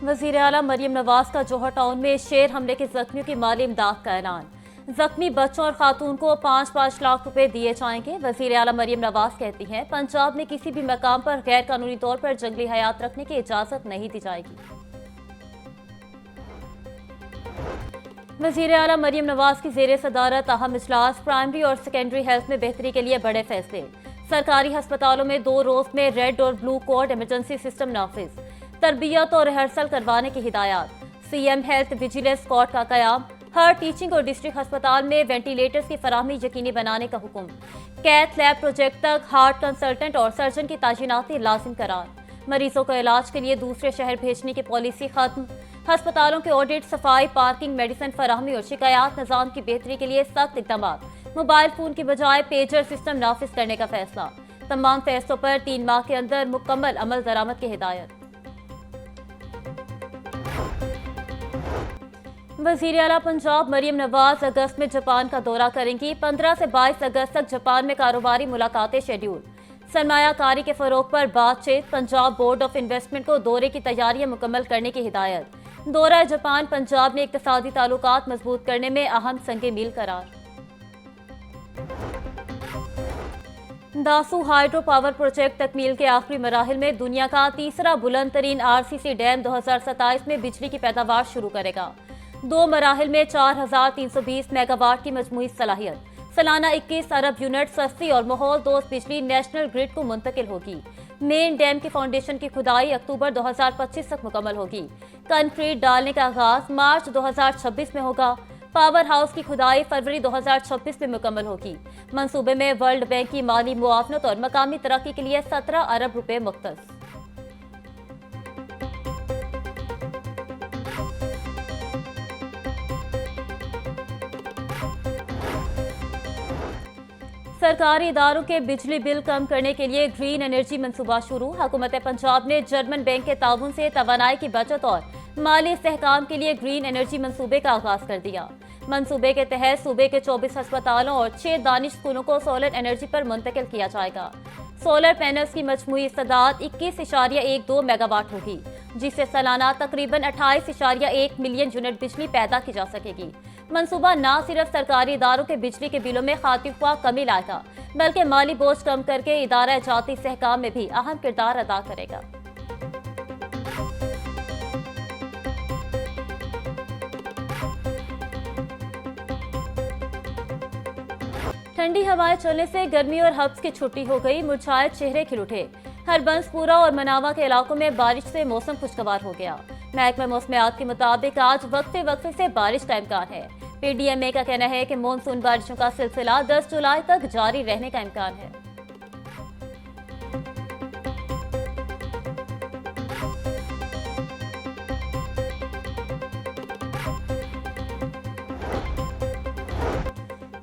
वज़ीर आला मरियम नवाज का जोहर टाउन में शेर हमले के जख्मियों की माली इमदाद का ऐलान। जख्मी बच्चों और खातून को 5-5 लाख रुपए दिए जाएंगे। वज़ीर आला मरियम नवाज कहती हैं, पंजाब में किसी भी मकाम पर गैर कानूनी तौर पर जंगली हयात रखने की इजाजत नहीं दी जाएगी। वज़ीर आला मरियम नवाज की ज़ेरे सदारत अहम इजलास। प्राइमरी और सेकेंडरी हेल्थ में बेहतरी के लिए बड़े फैसले। सरकारी अस्पतालों में 2 रोज में रेड और ब्लू कोड इमरजेंसी सिस्टम नाफिज। तरबियत और रिहर्सल करवाने की हिदायत। सीएम हेल्थ विजिलेंस स्क्वाड का कयाम। हर टीचिंग और डिस्ट्रिक्ट अस्पताल में वेंटिलेटर्स की फराहमी यकीनी बनाने का हुक्म। कैथ लैब प्रोजेक्ट तक हार्ट कंसल्टेंट और सर्जन की तैनाती लाजिम करार। मरीजों को इलाज के लिए दूसरे शहर भेजने की पॉलिसी खत्म। अस्पतालों के ऑडिट, सफाई, पार्किंग, मेडिसिन फराहमी और शिकायत निज़ाम की बेहतरी के लिए सख्त इकदाम। मोबाइल फोन की बजाय पेजर सिस्टम नाफिज करने का फैसला। तमाम फैसलों पर 3 माह के अंदर मुकम्मल अमल दरामद की हिदायत। वज़ीर आला पंजाब मरियम नवाज अगस्त में जापान का दौरा करेंगी। 15 से 22 अगस्त तक जापान में कारोबारी मुलाकातें शेड्यूल। सरमायाकारी के फरोग पर बातचीत। पंजाब बोर्ड ऑफ इन्वेस्टमेंट को दौरे की तैयारियां मुकम्मल करने की हिदायत। दौरा जापान पंजाब ने इक्तिसादी ताल्लुकात मजबूत करने में अहम संगे मील करार। दासू हाइड्रो पावर प्रोजेक्ट तकमील के आखिरी मराहिल में दुनिया का तीसरा बुलंद तरीन आरसीसी डैम 2027 में बिजली की पैदावार शुरू करेगा। 2 मराहिल में 4320 मेगावाट की मजमूई सलाहियत। सालाना 21 अरब यूनिट सस्ती और माहौल दोस्त बिजली नेशनल ग्रिड को मुंतकिल होगी। मेन डैम की फाउंडेशन की खुदाई अक्टूबर 2025 तक मुकम्मल होगी। कंक्रीट डालने का आगाज मार्च 2026 में होगा। पावर हाउस की खुदाई फरवरी 2026 में मुकम्मल होगी। मंसूबे में वर्ल्ड बैंक की माली मुआवनत और मकामी तरक्की के लिए 17 अरब रुपए मुख्तस। सरकारी इदारों के बिजली बिल कम करने के लिए ग्रीन एनर्जी मंसूबा शुरू। हुकूमत पंजाब ने जर्मन बैंक के ताउन से तवानाई की बचत और माली इस्तेहकाम के लिए ग्रीन एनर्जी मंसूबे का आगाज कर दिया। मंसूबे के तहत सूबे के 24 अस्पतालों और 6 दानिश स्कूलों को सोलर एनर्जी पर मुंतकिल किया जाएगा। सोलर पैनल्स की मजमूई इस्तेदाद 21.12 मेगावाट होगी, जिससे सालाना तकरीबन 28.1 मिलियन यूनिट बिजली पैदा की जा सकेगी। मंसूबा न सिर्फ सरकारी इदारों के बिजली के बिलों में खातिरख्वाह कमी लाएगा, बल्कि माली बोझ कम करके इदारा जाती इस्तेहकाम में भी अहम किरदार अदा करेगा। ठंडी हवाएं चलने से गर्मी और हब्स की छुट्टी हो गई। मुरझाए चेहरे खिल उठे। हरबंसपुरा और मनावा के इलाकों में बारिश से मौसम खुशगवार हो गया। महकमा मौसमियात के मुताबिक आज वक्फे वक्फे से बारिश का इम्कान है। पीडीएमए का कहना है कि मानसून बारिशों का सिलसिला 10 जुलाई तक जारी रहने का इम्कान है।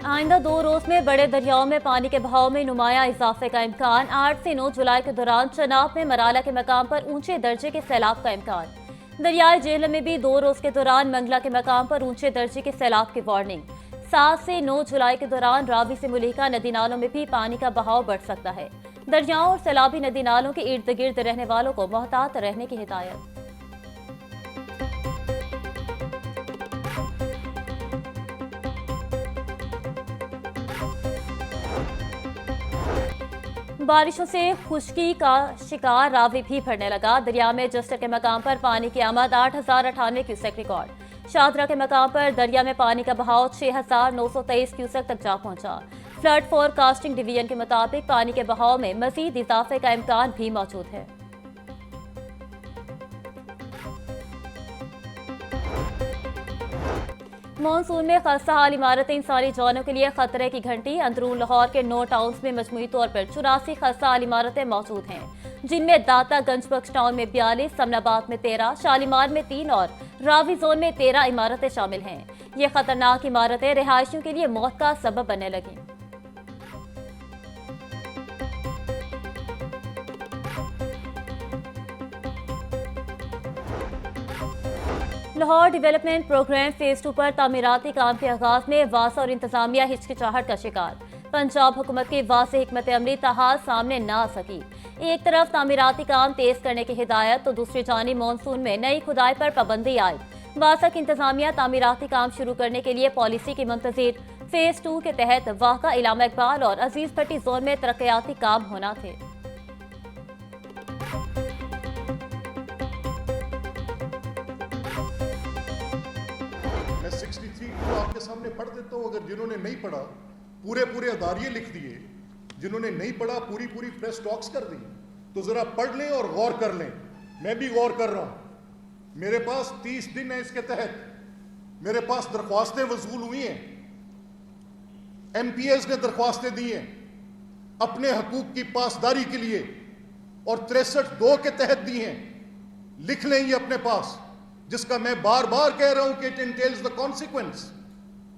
आइंदा 2 रोज में बड़े दरियाओं में पानी के बहाव में नुमाया इजाफे का इम्कान। 8 से 9 जुलाई के दौरान चनाब में मराला के मकाम पर ऊंचे दर्जे के सैलाब का इम्कान। दरियाई जेहलम में भी 2 रोज के दौरान मंगला के मकाम पर ऊंचे दर्जे के सैलाब की वार्निंग। 7 से 9 जुलाई के दौरान रावी से मुलिका नदी नालों में भी पानी का बहाव बढ़ सकता है। दरियाओं और सैलाबी नदी नालों के इर्द गिर्द रहने वालों को मोहतात रहने की हिदायत। बारिशों से खुश्की का शिकार रावी भी भरने लगा। दरिया में जस्टर के मकाम पर पानी की आमद 8098 क्यूसेक रिकॉर्ड। शादरा के मकाम पर दरिया में पानी का बहाव 6923 क्यूसेक तक जा पहुंचा। फ्लड फोरकास्टिंग डिवीजन के मुताबिक पानी के बहाव में मजीद इजाफे का इम्कान भी मौजूद है। मानसून में खस्ता हाल इमारतें इंसानी जानों के लिए खतरे की घंटी। अंदरून लाहौर के 9 टाउन्स में मजमूई तौर पर 84 खस्ता हाल इमारतें मौजूद हैं, जिनमें दाता गंज बख्श टाउन में 42, समनाबाद में 13, शालीमार में 3 और रावी जोन में 13 इमारतें शामिल हैं। ये खतरनाक इमारतें रिहायशियों के लिए मौत का सबब बनने लगी। लाहौर डेवलपमेंट प्रोग्राम फेज 2 पर तामीराती काम के आगाज में वासा और इंतजामिया हिचकिचाहट का शिकार। पंजाब हुकूमत की वाज़ेह हिकमत अमली ताहाल सामने ना आ सकी। एक तरफ तामीराती काम तेज करने की हिदायत तो दूसरी जानिब मानसून में नई खुदाई पर पाबंदी आई। वासक इंतजामिया तामीराती काम शुरू करने के लिए पॉलिसी की मुंतज़िर फेज 2 के तहत वाक़ा इलामा इकबाल और अजीज भट्टी जोन में तरक्याती काम होना थे। मैं 63 को आपके सामने पढ़ देता हूँ, अगर जिन्होंने नहीं पढ़ा पूरे अदारिये लिख दिए, जिन्होंने नहीं पढ़ा पूरी प्रेस टॉक्स कर दी, तो जरा पढ़ लें और गौर कर लें। मैं भी गौर कर रहा हूं, मेरे पास 30 दिन है, इसके तहत मेरे पास दरख्वास्तें वसूल हुई हैं, MPAs ने दरख्वास्तें दी हैं अपने हकूक की पासदारी के लिए और 63(2) के तहत दी हैं। लिख लें ये अपने पास, जिसका मैं बार बार कह रहा हूं कि इट इंटेल्स द कॉन्सिक्वेंस।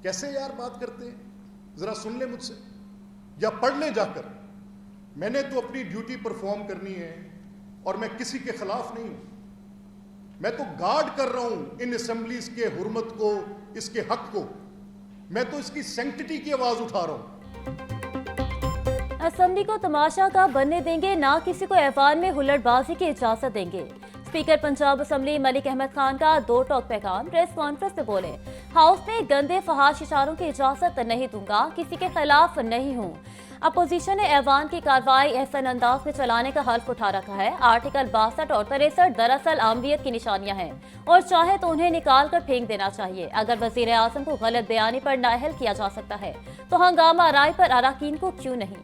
कैसे यार बात करते हैं, जरा सुन ले मुझसे या पढ़ ले जाकर। मैंने तो अपनी ड्यूटी परफॉर्म करनी है और मैं किसी के खिलाफ नहीं हूं। मैं तो गार्ड कर रहा हूं इन असेंबलीज के हुर्मत को, इसके हक को। मैं तो इसकी सैंक्टिटी की आवाज उठा रहा हूं। असेंबली को तमाशा का बनने देंगे, ना किसी को ऐवान में हुल्लड़बाजी की इजाजत देंगे। स्पीकर पंजाब असेंबली मलिक अहमद खान का दो टोक पैगाम। प्रेस कॉन्फ्रेंस में बोले, हाउस में गंदे फहाश इशारों की इजाजत नहीं दूंगा, किसी के खिलाफ नहीं हूँ। अपोजिशन ने ऐवान की कार्रवाई एहसन अंदाज में चलाने का हल्फ उठा रखा है। आर्टिकल 62 और 63 दरअसल आमवियत की निशानियां हैं और चाहे तो उन्हें निकाल कर फेंक देना चाहिए। अगर वजीर आजम को गलत बयानी पर नाअहल किया जा सकता है तो हंगामा राय पर अराकीन को क्यों नहीं।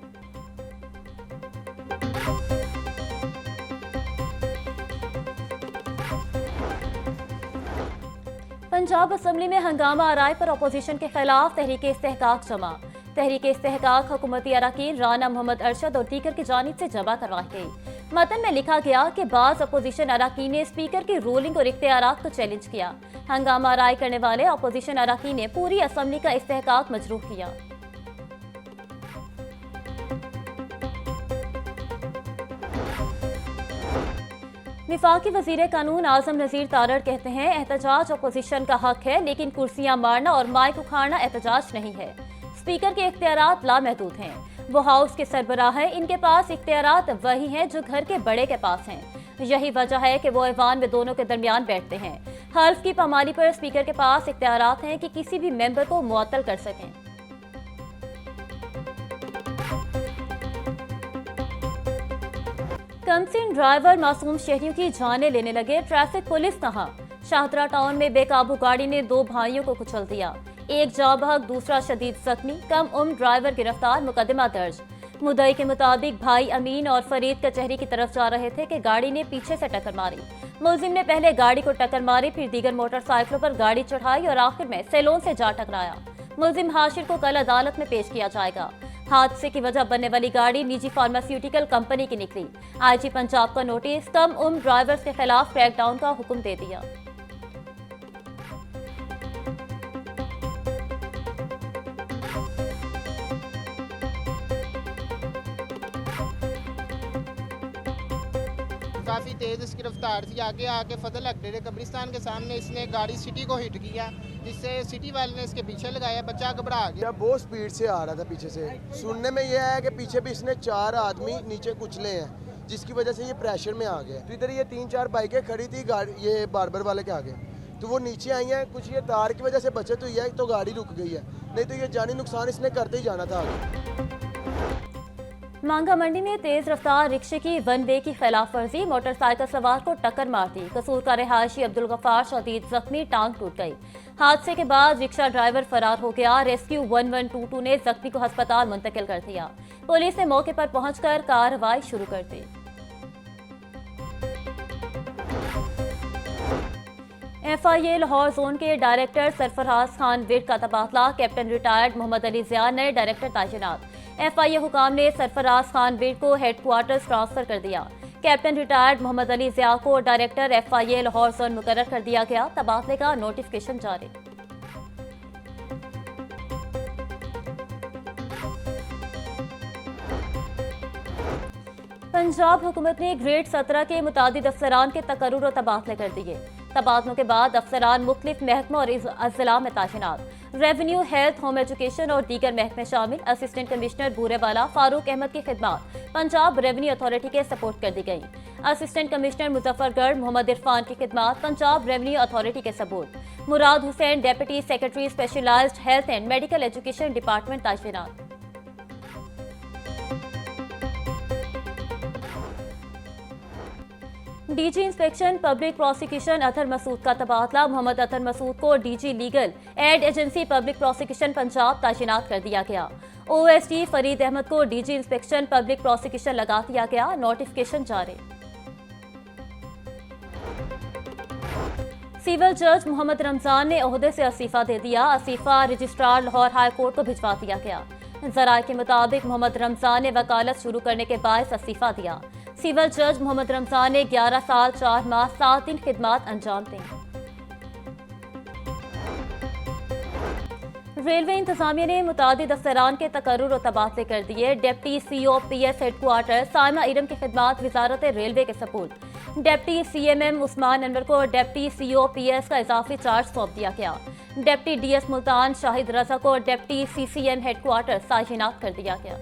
पंजाब असेंबली में हंगामा आराई पर अपोजिशन के खिलाफ तहरीक इस्तेहकाक जमा। तहरीक इस्तेहकाक हुकूमती अराकीन राना मोहम्मद अरशद और दीगर की जानिब से जमा करवाई गई। मतन में लिखा गया कि बाज अपोजिशन अराकीन ने स्पीकर की रूलिंग और इख्तियारात को चैलेंज किया। हंगामा आराई करने वाले अपोजिशन अराकीन ने पूरी असेंबली का इस्तेहकाक मजरूह किया। विफाकी वजीर कानून आजम नजीर तारड़ कहते हैं, एहतजाज अपोजिशन का हक है, लेकिन कुर्सियां मारना और माइक उखाड़ना एहतजाज नहीं है। स्पीकर के इख्तियारात लामहदूद हैं। वो हाउस के सरबराह हैं, इनके पास इख्तियारात वही हैं जो घर के बड़े के पास हैं। यही वजह है कि वो ऐवान में दोनों के दरमियान बैठते हैं। हल्फ की पामाली पर स्पीकर के पास इख्तियारात हैं कि किसी भी मेंबर को मुअत्तल कर सकें। कमसिन ड्राइवर मासूम शहरियों की जानें लेने लगे। ट्रैफिक पुलिस कहां? शाहदरा टाउन में बेकाबू गाड़ी ने दो भाइयों को कुचल दिया। एक जाँ बहक, दूसरा शदीद जख्मी। कम उम्र ड्राइवर गिरफ्तार, मुकदमा दर्ज। मुद्दई के मुताबिक भाई अमीन और फरीद कचहरी की तरफ जा रहे थे कि गाड़ी ने पीछे से टक्कर मारी। मुलजिम ने पहले गाड़ी को टक्कर मारी, फिर दीगर मोटरसाइकिलों पर गाड़ी चढ़ाई और आखिर में सैलून से जा टकराया। मुलजिम हाशिर को कल अदालत में पेश किया जाएगा। हादसे की वजह बनने वाली गाड़ी निजी फार्मास्यूटिकल कंपनी की निकली। IG पंजाब का नोटिस, कम उम्र ड्राइवर्स के खिलाफ क्रैकडाउन का हुक्म दे दिया। काफ़ी तेज़ इसकी रफ्तार थी। आगे आके फजल अकड़े कब्रिस्तान के सामने इसने गाड़ी सिटी को हिट किया, जिससे सिटी वाले ने इसके पीछे लगाया। बच्चा घबरा गया, बहुत स्पीड से आ रहा था पीछे से। सुनने में यह है कि पीछे भी इसने 4 आदमी नीचे कुचले हैं, जिसकी वजह से ये प्रेशर में आ गया। तो इधर ये 3-4 बाइकें खड़ी थी गाड़ी, ये बार्बर वाले के आगे, तो वो नीचे आई हैं। कुछ ये तार की वजह से बचत हुई है तो गाड़ी रुक गई है, नहीं तो ये जानी नुकसान इसने करते ही जाना था आगे। मांगा मंडी में तेज रफ्तार रिक्शे की 1 वे की खिलाफ वर्जी, मोटरसाइकिल सवार को टक्कर मार दी। कसूर का रिहायशी अब्दुल गफ्फार शदीद जख्मी, टांग टूट गई। हादसे के बाद रिक्शा ड्राइवर फरार हो गया। रेस्क्यू 1122 ने जख्मी को अस्पताल मुंतकिल कर दिया। पुलिस ने मौके पर पहुंचकर कार्रवाई शुरू कर दी। FIA लाहौर जोन के डायरेक्टर सरफराज खान विर्क का तबादला। कैप्टन रिटायर्ड मोहम्मद अली ज़िया नए डायरेक्टर तैनात। FIA हुकाम ने सरफराज खान विर्क को हेडक्वार्टर्स ट्रांसफर कर दिया। कैप्टन रिटायर्ड मोहम्मद अली ज़िया को डायरेक्टर FIA लाहौर जोन मुकर्रर कर दिया गया। तबादले का नोटिफिकेशन जारी। पंजाब हुकूमत ने ग्रेड 17 के मुतादिद अफसरान के तकर्रुर और तबादले कर दिए। तबादलों के बाद अफसरान मुख्तलिफ महकमों और अजला में तैनात। रेवेन्यू, हेल्थ, होम एजुकेशन और दीगर महकमे शामिल। असिस्टेंट कमिश्नर बूरेवाला फारूक अहमद की खिदमत पंजाब रेवेन्यू अथॉरिटी के सपोर्ट कर दी गई। असिस्टेंट कमिश्नर मुजफ्फरगढ़ मोहम्मद इरफान की खिदमत पंजाब रेवेन्यू अथॉरिटी के support. Murad Hussain deputy secretary specialised health and medical education department तैनात। DG inspection public prosecution Athar Masood का तबादला। मोहम्मद अतहर मसूद को DG legal aid agency public prosecution Punjab तैनात कर दिया गया। ओएसडी फरीद अहमद को डीजी इंस्पेक्शन पब्लिक प्रोसिक्यूशन लगा दिया गया। नोटिफिकेशन जारी। सिविल जज मोहम्मद रमजान ने ओहदे से इस्तीफा दे दिया। इस्तीफा रजिस्ट्रार लाहौर हाई कोर्ट को भिजवा दिया गया। जराये के मुताबिक मोहम्मद रमजान ने वकालत शुरू करने के बाद इस्तीफा दिया। सिविल जज मोहम्मद रमजान ने 11 साल 4 माह 7 दिन खिदमत अंजाम दी। रेलवे इंतजामिया ने मुतादिद अफसरान के तकर्रुर और तबादले कर दिए। Deputy COPS headquarter Saima Iram की खिदमत वजारत रेलवे के सपुर्द। डिप्टी CMM उस्मान अनवर को डिप्टी COPS का इजाफी चार्ज सौंप दिया गया। डिप्टी DS मुल्तान शाहिद रजा को डिप्टी CCM हेडक्वार्टर तैनात कर दिया गया।